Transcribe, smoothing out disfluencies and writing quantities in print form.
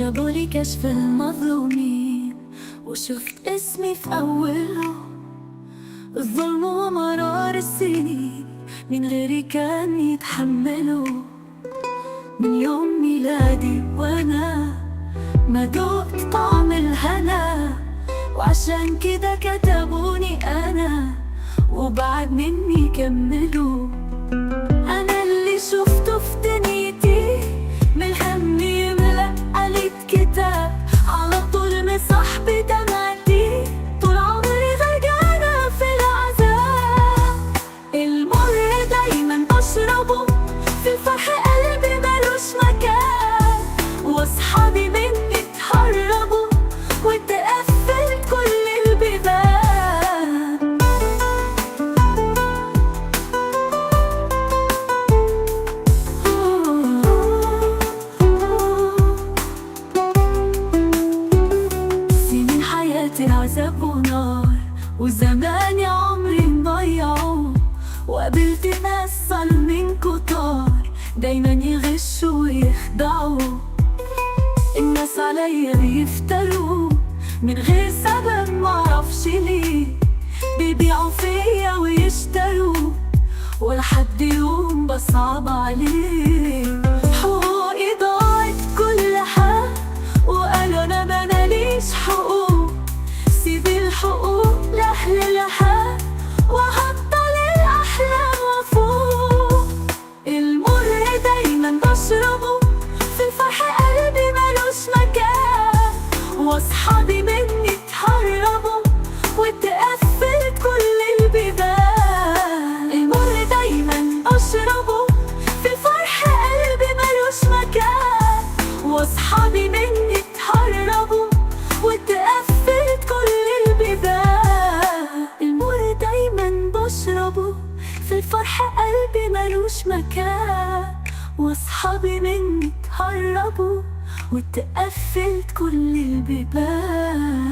جابولي كشف المظلومين وشفت اسمي في أوله. الظلم ومرار السنين من غيري كان يتحمله. من يوم ميلادي وانا ما دقت طعم الهنا، وعشان كده كتبوني انا وبعد مني كملوا. انا اللي شفته في دنيتي من الهم يملأ قلب كتاب، على طول مصاحبي دمعتي طول عمري غرقانة في العذاب. المر دايما بشربه في الفرح قلبي ملوش مكان، واصحابي مني اتهربوا واتقفل كل البيبان. سنين حياتي عذاب ونار، وزماني عمري مضيعه، وقابلت ناس ظالمين كتار دايما يغشوا ويخدعوا. الناس عليا بيفتروا من غير سبب معرفش ليه، بيبيعوا فيا ويشتروا ولا حد يوم بصعب عليه. حقوقي ضاعت كلها وقالوا انا ماليش حقوق، سيب الحقوق لأهل لها وهبطل الأحلام وفوق. المر دايما بشربه في الفرح قلبي ملوش مكان، واصحابي مني اتهربوا واتقفلت كل البيبان. المر دايما بشربه في الفرح قلبي ملوش مكان، واصحابي مني اتهربوا واتقفلت كل البيبان. المر دايما بشربه في الفرح قلبي ملوش مكان، واصحابي مني اتهربوا واتقفلت كل البيبان.